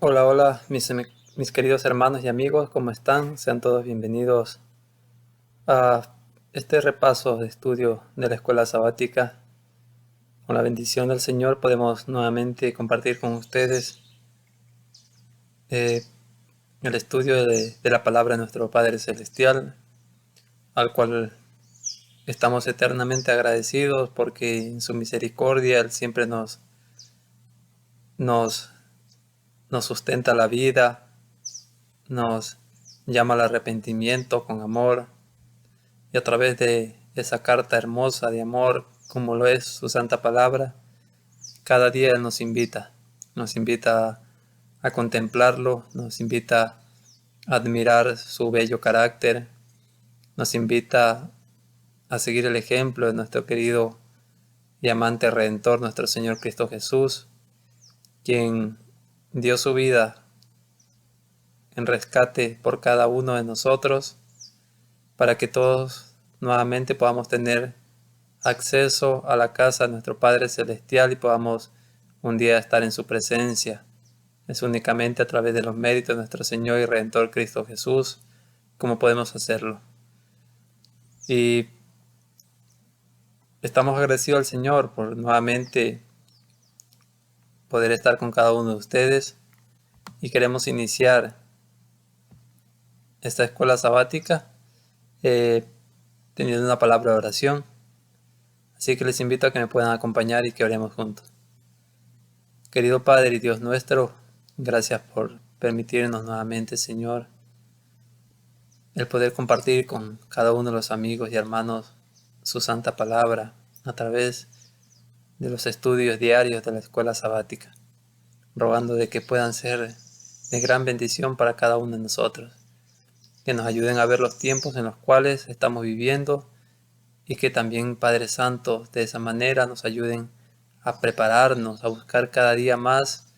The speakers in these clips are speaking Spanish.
Hola, hola, mis queridos hermanos y amigos, ¿cómo están? Sean todos bienvenidos a este repaso de estudio de la escuela sabática. Con la bendición del Señor podemos nuevamente compartir con ustedes eh, el estudio de la palabra de nuestro Padre Celestial, al cual estamos eternamente agradecidos porque en su misericordia Él siempre nos, nos sustenta la vida, nos llama al arrepentimiento con amor. Y a través de esa carta hermosa de amor, como lo es su santa palabra, cada día Él nos invita a contemplarlo, nos invita a admirar su bello carácter, nos invita a seguir el ejemplo de nuestro querido y amante Redentor, nuestro Señor Cristo Jesús, quien dio su vida en rescate por cada uno de nosotros, para que todos nuevamente podamos tener acceso a la casa de nuestro Padre Celestial y podamos un día estar en su presencia. Es únicamente a través de los méritos de nuestro Señor y Redentor Cristo Jesús como podemos hacerlo. Y estamos agradecidos al Señor por nuevamente poder estar con cada uno de ustedes y queremos iniciar esta escuela sabática teniendo una palabra de oración. Así que les invito a que me puedan acompañar y que oremos juntos. Querido Padre y Dios nuestro, gracias por permitirnos nuevamente, Señor, el poder compartir con cada uno de los amigos y hermanos su santa palabra a través de los estudios diarios de la escuela sabática, rogando de que puedan ser de gran bendición para cada uno de nosotros, que nos ayuden a ver los tiempos en los cuales estamos viviendo y que también, Padre Santo, de esa manera nos ayuden a prepararnos, a buscar cada día más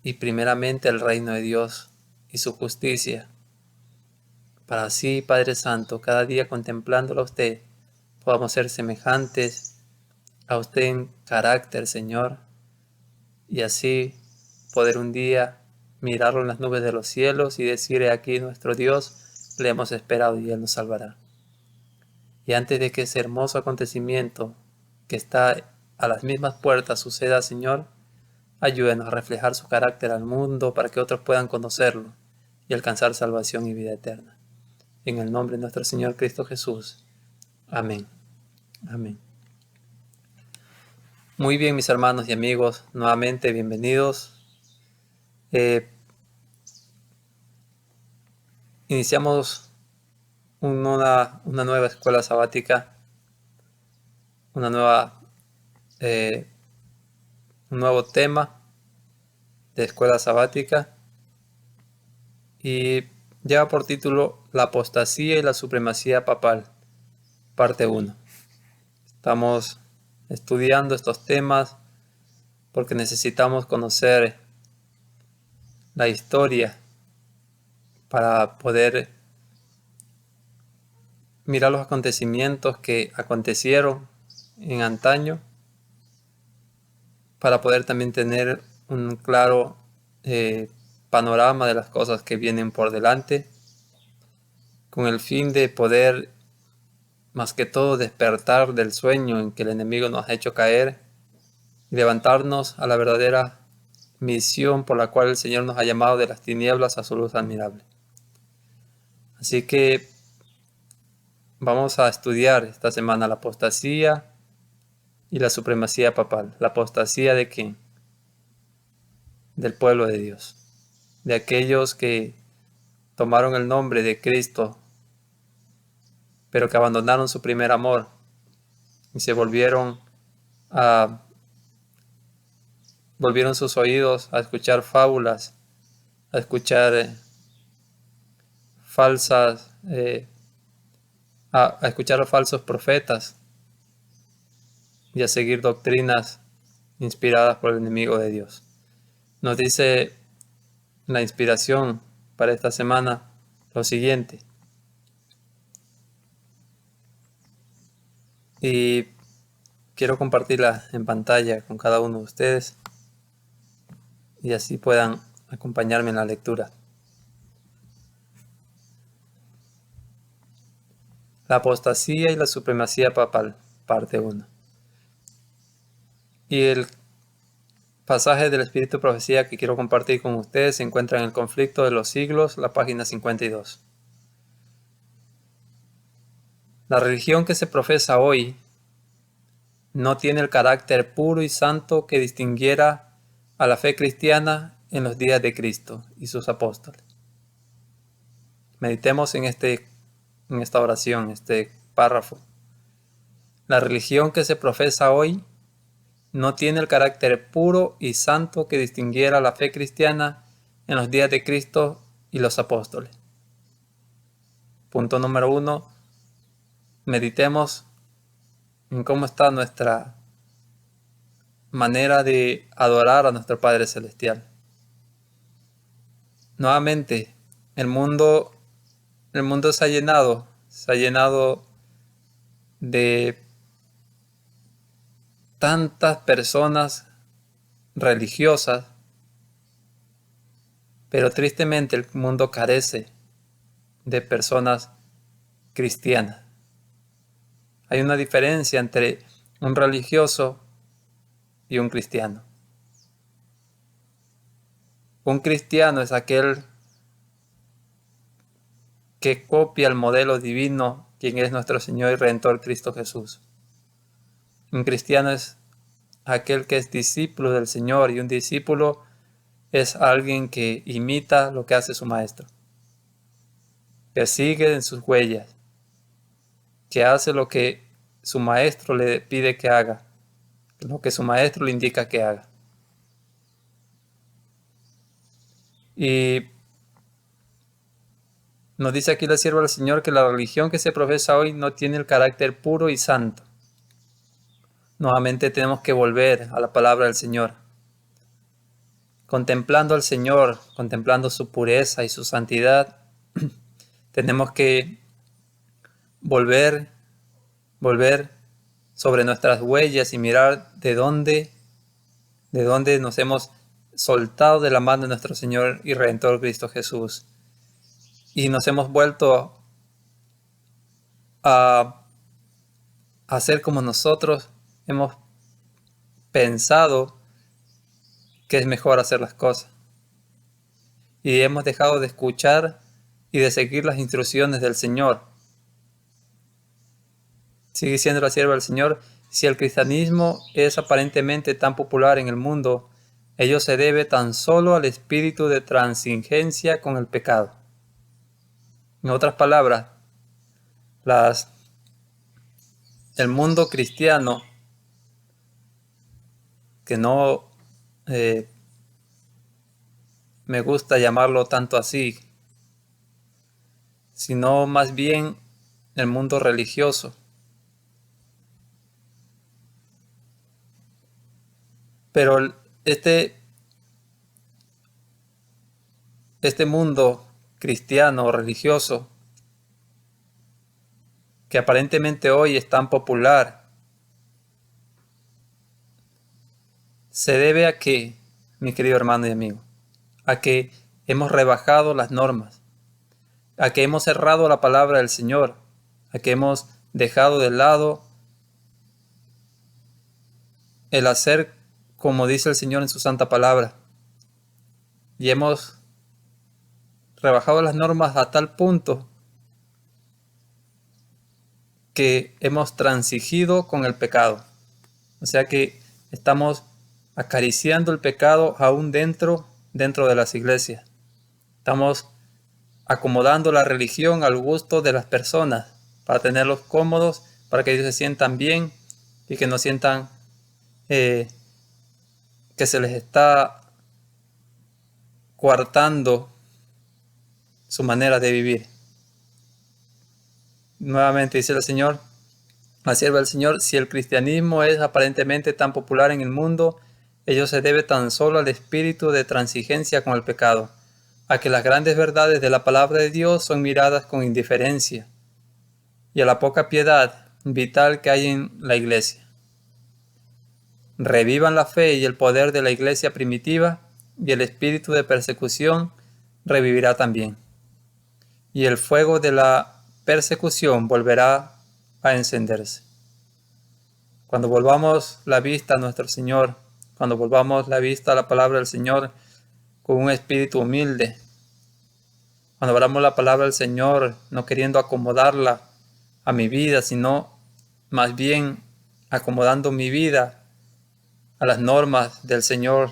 y primeramente el reino de Dios y su justicia, para así, Padre Santo, cada día contemplándolo a usted, podamos ser semejantes a usted en carácter, Señor, y así poder un día mirarlo en las nubes de los cielos y decir: "He aquí nuestro Dios, le hemos esperado y Él nos salvará". Y antes de que ese hermoso acontecimiento que está a las mismas puertas suceda, Señor, ayúdenos a reflejar su carácter al mundo para que otros puedan conocerlo y alcanzar salvación y vida eterna. En el nombre de nuestro Señor Cristo Jesús. Amén. Amén. Muy bien, mis hermanos y amigos, nuevamente bienvenidos. Iniciamos una nueva escuela sabática, una nueva, un nuevo tema de escuela sabática, y lleva por título La apostasía y la supremacía papal, parte 1. Estamos estudiando estos temas porque necesitamos conocer la historia para poder mirar los acontecimientos que acontecieron en antaño, para poder también tener un claro panorama de las cosas que vienen por delante, con el fin de poder, más que todo, despertar del sueño en que el enemigo nos ha hecho caer y levantarnos a la verdadera misión por la cual el Señor nos ha llamado de las tinieblas a su luz admirable. Así que vamos a estudiar esta semana la apostasía y la supremacía papal. ¿La apostasía de quién? Del pueblo de Dios, de aquellos que tomaron el nombre de Cristo, pero que abandonaron su primer amor y se volvieron sus oídos a escuchar fábulas, a escuchar a escuchar a falsos profetas y a seguir doctrinas inspiradas por el enemigo de Dios. Nos dice la inspiración para esta semana lo siguiente, y quiero compartirla en pantalla con cada uno de ustedes y así puedan acompañarme en la lectura. La apostasía y la supremacía papal, parte 1. Y el pasaje del Espíritu de Profecía que quiero compartir con ustedes se encuentra en el Conflicto de los Siglos, la página 52. La religión que se profesa hoy no tiene el carácter puro y santo que distinguiera a la fe cristiana en los días de Cristo y sus apóstoles. Meditemos en esta oración, este párrafo. La religión que se profesa hoy no tiene el carácter puro y santo que distinguiera la fe cristiana en los días de Cristo y los apóstoles. Punto número 1. Meditemos en cómo está nuestra manera de adorar a nuestro Padre Celestial. Nuevamente, el mundo se ha llenado de tantas personas religiosas, pero tristemente el mundo carece de personas cristianas. Hay una diferencia entre un religioso y un cristiano. Un cristiano es aquel que copia el modelo divino, quien es nuestro Señor y Redentor Cristo Jesús. Un cristiano es aquel que es discípulo del Señor, y un discípulo es alguien que imita lo que hace su maestro, que sigue en sus huellas, que hace lo que su maestro le pide que haga, lo que su maestro le indica que haga. Y nos dice aquí la sierva del Señor que la religión que se profesa hoy no tiene el carácter puro y santo. Nuevamente tenemos que volver a la palabra del Señor. Contemplando al Señor, contemplando su pureza y su santidad, tenemos que volver sobre nuestras huellas y mirar de dónde nos hemos soltado de la mano de nuestro Señor y Redentor Cristo Jesús. Y nos hemos vuelto a hacer como nosotros hemos pensado que es mejor hacer las cosas. Y hemos dejado de escuchar y de seguir las instrucciones del Señor. Sigue siendo la sierva del Señor: si el cristianismo es aparentemente tan popular en el mundo, ello se debe tan solo al espíritu de transigencia con el pecado. En otras palabras, el mundo cristiano, que no me gusta llamarlo tanto así, sino más bien el mundo religioso, pero este mundo cristiano o religioso, que aparentemente hoy es tan popular, se debe a que, mi querido hermano y amigo, a que hemos rebajado las normas, a que hemos cerrado la palabra del Señor, a que hemos dejado de lado el hacer como dice el Señor en su santa palabra, y hemos rebajado las normas a tal punto que hemos transigido con el pecado. O sea que estamos acariciando el pecado aún dentro de las iglesias. Estamos acomodando la religión al gusto de las personas para tenerlos cómodos, para que ellos se sientan bien y que no sientan que se les está coartando su manera de vivir. Nuevamente dice el Señor, la sierva del Señor: si el cristianismo es aparentemente tan popular en el mundo, ello se debe tan solo al espíritu de transigencia con el pecado, a que las grandes verdades de la palabra de Dios son miradas con indiferencia, y a la poca piedad vital que hay en la iglesia. Revivan la fe y el poder de la iglesia primitiva y el espíritu de persecución revivirá también. Y el fuego de la persecución volverá a encenderse. Cuando volvamos la vista a nuestro Señor, cuando volvamos la vista a la palabra del Señor con un espíritu humilde, cuando abramos la palabra del Señor no queriendo acomodarla a mi vida, sino más bien acomodando mi vida a las normas del Señor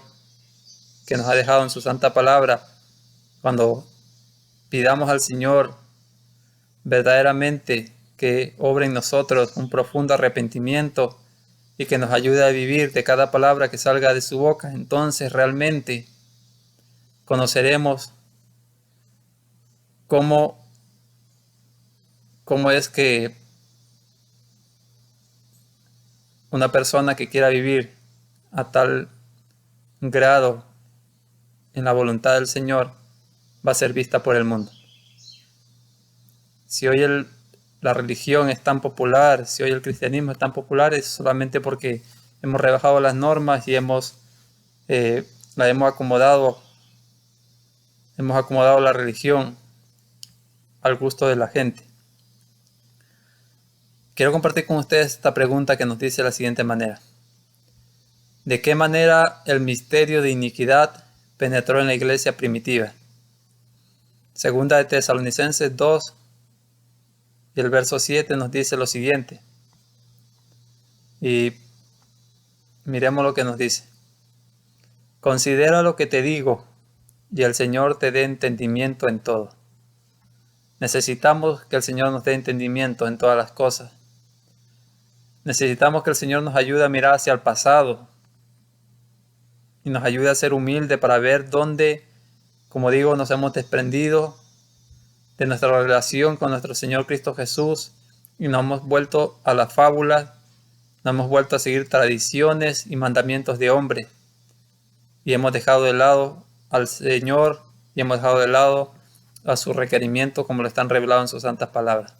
que nos ha dejado en su santa palabra, cuando pidamos al Señor verdaderamente que obre en nosotros un profundo arrepentimiento y que nos ayude a vivir de cada palabra que salga de su boca, entonces realmente conoceremos cómo es que una persona que quiera vivir a tal grado en la voluntad del Señor va a ser vista por el mundo. Si hoy la religión es tan popular, si hoy el cristianismo es tan popular, es solamente porque hemos rebajado las normas y la hemos acomodado la religión al gusto de la gente. Quiero compartir con ustedes esta pregunta que nos dice de la siguiente manera. ¿De qué manera el misterio de iniquidad penetró en la iglesia primitiva? Segunda de Tesalonicenses 2 y el verso 7 nos dice lo siguiente. Y miremos lo que nos dice. Considera lo que te digo y el Señor te dé entendimiento en todo. Necesitamos que el Señor nos dé entendimiento en todas las cosas. Necesitamos que el Señor nos ayude a mirar hacia el pasado y nos ayude a ser humildes para ver dónde, como digo, nos hemos desprendido de nuestra relación con nuestro Señor Cristo Jesús y nos hemos vuelto a las fábulas, nos hemos vuelto a seguir tradiciones y mandamientos de hombre y hemos dejado de lado al Señor y hemos dejado de lado a su requerimiento como lo están revelados en sus santas palabras.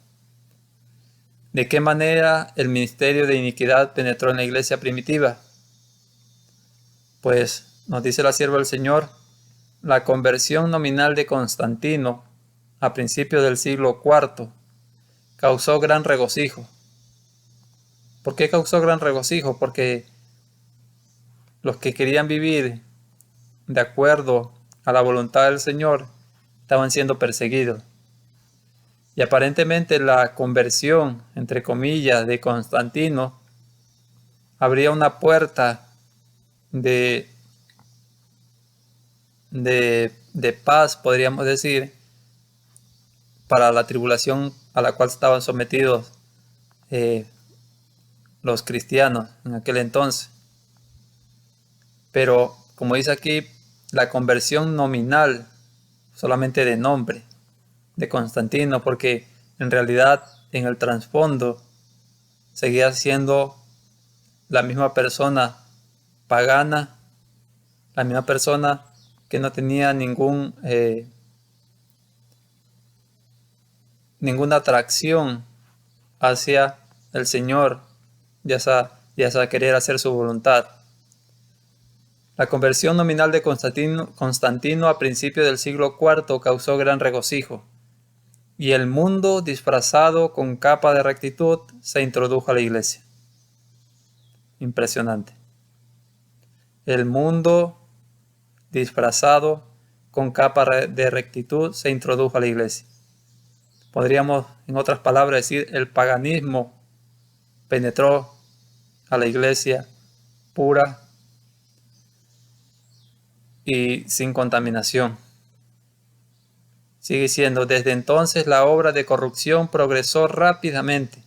¿De qué manera el ministerio de iniquidad penetró en la iglesia primitiva? Pues nos dice la sierva del Señor, la conversión nominal de Constantino a principios del siglo IV causó gran regocijo. ¿Por qué causó gran regocijo? Porque los que querían vivir de acuerdo a la voluntad del Señor estaban siendo perseguidos. Y aparentemente la conversión, entre comillas, de Constantino abría una puerta de paz, podríamos decir, para la tribulación a la cual estaban sometidos los cristianos en aquel entonces. Pero, como dice aquí, la conversión nominal, solamente de nombre, de Constantino, porque en realidad en el trasfondo seguía siendo la misma persona pagana, la misma persona que no tenía ninguna atracción hacia el Señor, ya sea querer hacer su voluntad. La conversión nominal de Constantino a principios del siglo IV causó gran regocijo, y el mundo disfrazado con capa de rectitud se introdujo a la iglesia. Impresionante. El mundo disfrazado con capa de rectitud se introdujo a la iglesia. Podríamos, en otras palabras, decir el paganismo penetró a la iglesia pura y sin contaminación. Sigue diciendo, desde entonces la obra de corrupción progresó rápidamente.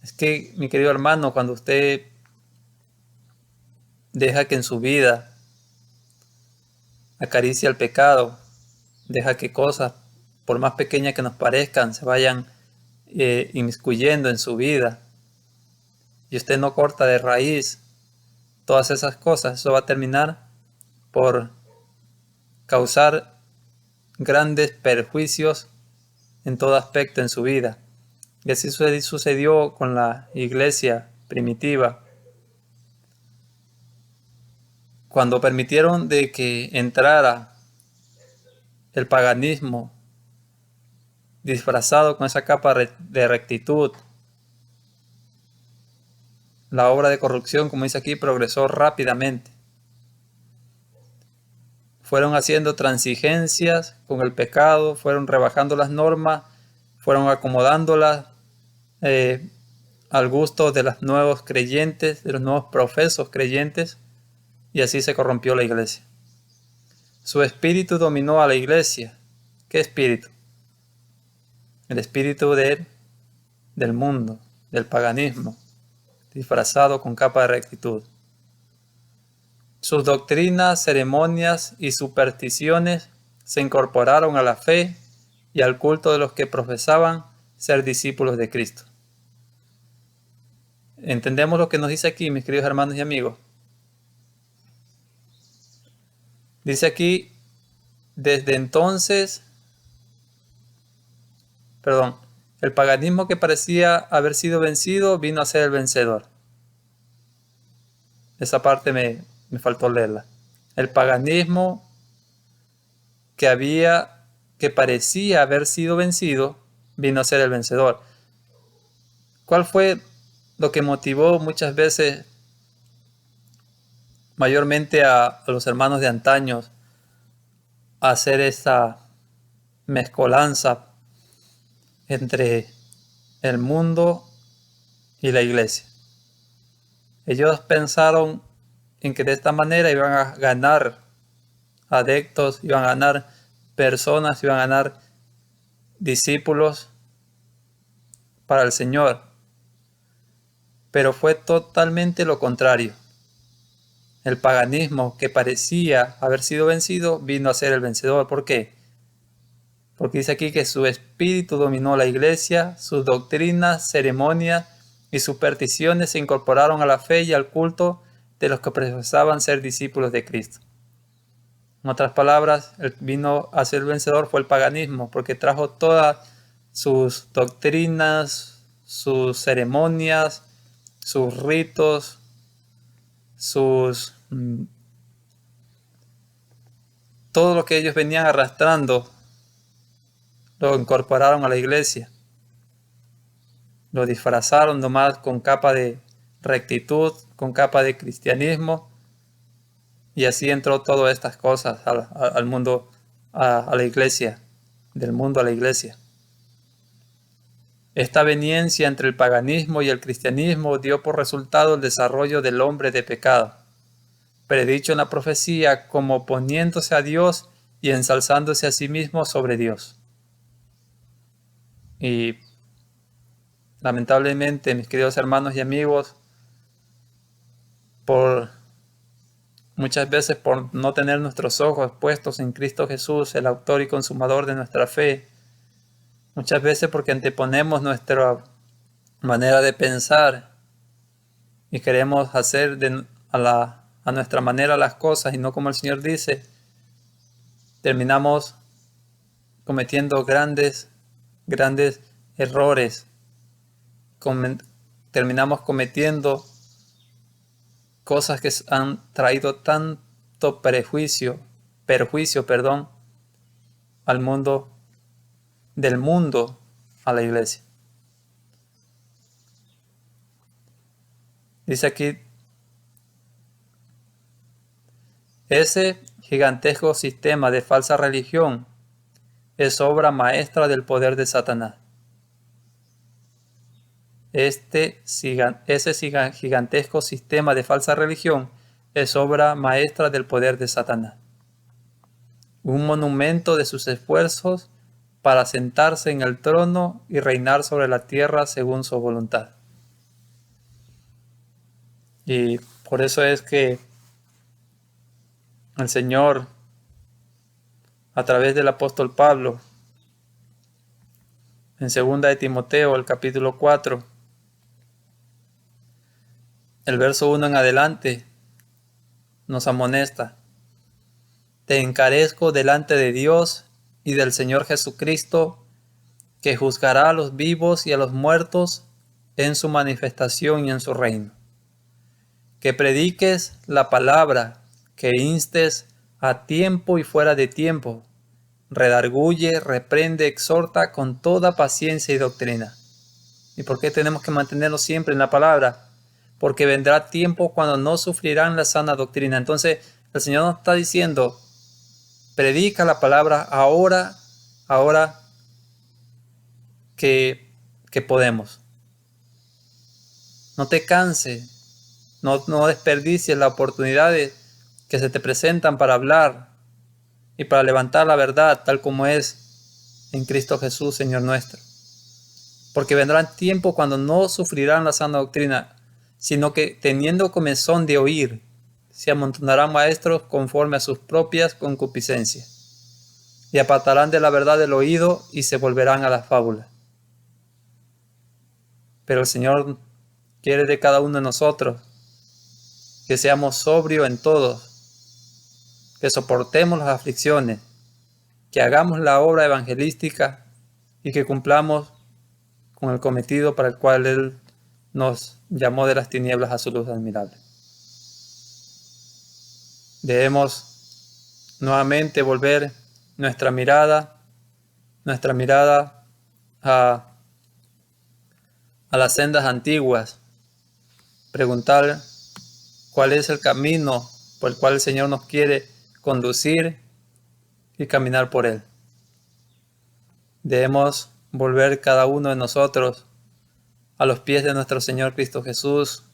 Es que, mi querido hermano, cuando usted deja que en su vida acaricie el pecado, deja que cosas, por más pequeñas que nos parezcan, se vayan inmiscuyendo en su vida, y usted no corta de raíz todas esas cosas, eso va a terminar por causar grandes perjuicios en todo aspecto en su vida. Y así sucedió con la iglesia primitiva. cuando permitieron de que entrara el paganismo disfrazado con esa capa de rectitud, la obra de corrupción, como dice aquí, progresó rápidamente. Fueron haciendo transigencias con el pecado, fueron rebajando las normas, fueron acomodándolas al gusto de los nuevos creyentes, de los nuevos profesos creyentes, y así se corrompió la iglesia. Su espíritu dominó a la iglesia. ¿Qué espíritu? El espíritu del mundo, del paganismo, disfrazado con capa de rectitud. Sus doctrinas, ceremonias y supersticiones se incorporaron a la fe y al culto de los que profesaban ser discípulos de Cristo. ¿Entendemos lo que nos dice aquí, mis queridos hermanos y amigos? Dice aquí, desde entonces, el paganismo que parecía haber sido vencido vino a ser el vencedor. Esa parte me faltó leerla. El paganismo que parecía haber sido vencido vino a ser el vencedor. ¿Cuál fue lo que motivó muchas veces, mayormente a los hermanos de antaño, a hacer esta mezcolanza entre el mundo y la iglesia? Ellos pensaron en que de esta manera iban a ganar adeptos, iban a ganar personas, iban a ganar discípulos para el Señor. Pero fue totalmente lo contrario. El paganismo que parecía haber sido vencido vino a ser el vencedor. ¿Por qué? Porque dice aquí que su espíritu dominó la iglesia, sus doctrinas, ceremonias y supersticiones se incorporaron a la fe y al culto de los que profesaban ser discípulos de Cristo. En otras palabras, el vino a ser vencedor fue el paganismo, porque trajo todas sus doctrinas, sus ceremonias, sus ritos, todo lo que ellos venían arrastrando, lo incorporaron a la iglesia. Lo disfrazaron nomás con capa de rectitud, con capa de cristianismo, y así entró todas estas cosas al mundo, a la iglesia, del mundo a la iglesia. Esta aveniencia entre el paganismo y el cristianismo dio por resultado el desarrollo del hombre de pecado, predicho en la profecía como oponiéndose a Dios y ensalzándose a sí mismo sobre Dios. Y lamentablemente, mis queridos hermanos y amigos, muchas veces por no tener nuestros ojos puestos en Cristo Jesús, el autor y consumador de nuestra fe, muchas veces porque anteponemos nuestra manera de pensar y queremos hacer a nuestra manera las cosas y no como el Señor dice, terminamos cometiendo grandes errores. Terminamos cometiendo cosas que han traído tanto perjuicio, al mundo, del mundo a la iglesia. Dice aquí, ese gigantesco sistema de falsa religión es obra maestra del poder de Satanás. Ese gigantesco sistema de falsa religión es obra maestra del poder de Satanás. Un monumento de sus esfuerzos para sentarse en el trono y reinar sobre la tierra según su voluntad. Y por eso es que el Señor, a través del apóstol Pablo, en 2 de Timoteo, el capítulo 4, el verso 1 en adelante, nos amonesta: te encarezco delante de Dios y del Señor Jesucristo, que juzgará a los vivos y a los muertos en su manifestación y en su reino. Que prediques la palabra, que instes a tiempo y fuera de tiempo, redarguye, reprende, exhorta con toda paciencia y doctrina. ¿Y por qué tenemos que mantenernos siempre en la palabra? Porque vendrá tiempo cuando no sufrirán la sana doctrina. Entonces el Señor nos está diciendo, predica la palabra ahora que podemos. No te canses, no desperdicies las oportunidades que se te presentan para hablar y para levantar la verdad tal como es en Cristo Jesús, Señor nuestro. Porque vendrán tiempos cuando no sufrirán la sana doctrina, sino que teniendo comezón de oír, se amontonarán maestros conforme a sus propias concupiscencias, y apartarán de la verdad el oído y se volverán a las fábulas. Pero el Señor quiere de cada uno de nosotros que seamos sobrios en todo, que soportemos las aflicciones, que hagamos la obra evangelística y que cumplamos con el cometido para el cual Él nos llamó de las tinieblas a su luz admirable. Debemos nuevamente volver nuestra mirada a las sendas antiguas, preguntar cuál es el camino por el cual el Señor nos quiere conducir y caminar por Él. Debemos volver cada uno de nosotros a los pies de nuestro Señor Cristo Jesús,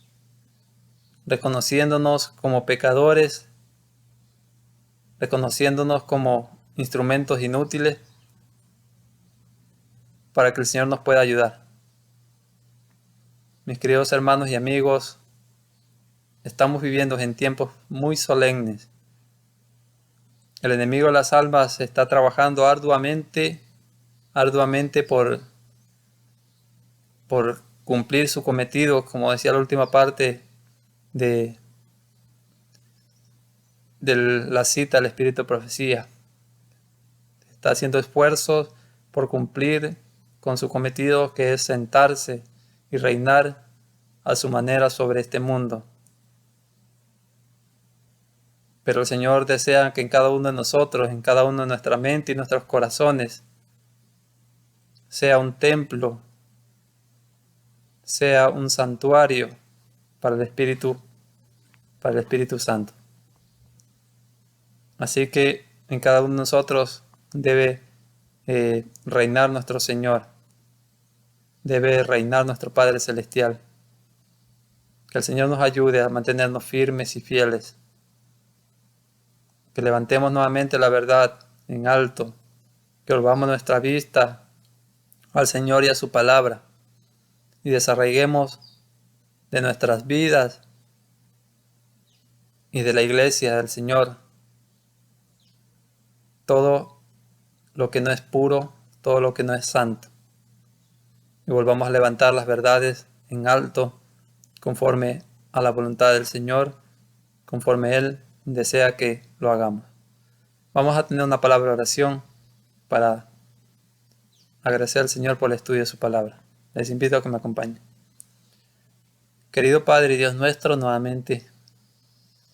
reconociéndonos como pecadores, reconociéndonos como instrumentos inútiles, para que el Señor nos pueda ayudar. Mis queridos hermanos y amigos, estamos viviendo en tiempos muy solemnes. El enemigo de las almas está trabajando arduamente por cumplir su cometido, como decía la última parte de la cita del Espíritu de Profecía. Está haciendo esfuerzos por cumplir con su cometido, que es sentarse y reinar a su manera sobre este mundo. Pero el Señor desea que en cada uno de nosotros, en cada uno de nuestra mente y nuestros corazones, sea un templo, sea un santuario para el Espíritu Santo. Así que en cada uno de nosotros debe reinar nuestro Señor, debe reinar nuestro Padre Celestial. Que el Señor nos ayude a mantenernos firmes y fieles. Que levantemos nuevamente la verdad en alto, que volvamos nuestra vista al Señor y a su palabra, y desarraiguemos de nuestras vidas y de la iglesia del Señor todo lo que no es puro, todo lo que no es santo, y volvamos a levantar las verdades en alto conforme a la voluntad del Señor, conforme Él desea que lo hagamos. Vamos a tener una palabra de oración para agradecer al Señor por el estudio de su palabra. Les invito a que me acompañen. Querido Padre y Dios nuestro, nuevamente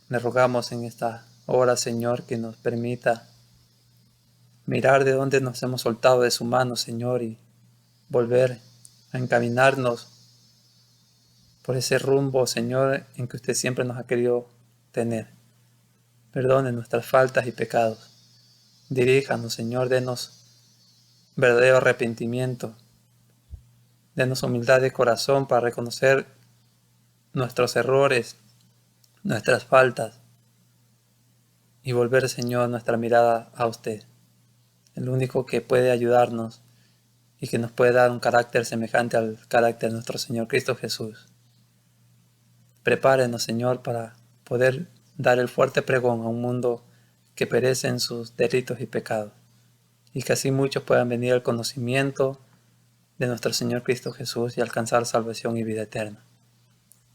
le rogamos en esta hora, Señor, que nos permita mirar de dónde nos hemos soltado de su mano, Señor, y volver a encaminarnos por ese rumbo, Señor, en que usted siempre nos ha querido tener. Perdone nuestras faltas y pecados. Diríjanos, Señor, denos verdadero arrepentimiento. Denos humildad de corazón para reconocer nuestros errores, nuestras faltas, y volver, Señor, nuestra mirada a usted, el único que puede ayudarnos y que nos puede dar un carácter semejante al carácter de nuestro Señor Cristo Jesús. Prepárenos, Señor, para poder dar el fuerte pregón a un mundo que perece en sus delitos y pecados, y que así muchos puedan venir al conocimiento de nuestro Señor Cristo Jesús y alcanzar salvación y vida eterna.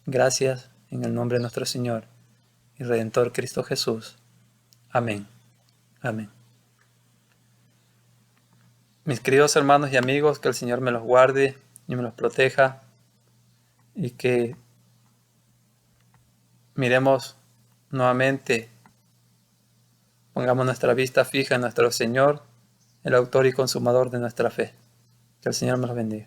Gracias en el nombre de nuestro Señor y Redentor Cristo Jesús. Amén. Amén. Mis queridos hermanos y amigos, que el Señor me los guarde y me los proteja, y que miremos nuevamente Pongamos nuestra vista fija en nuestro Señor, el autor y consumador de nuestra fe. Que el Señor nos bendiga.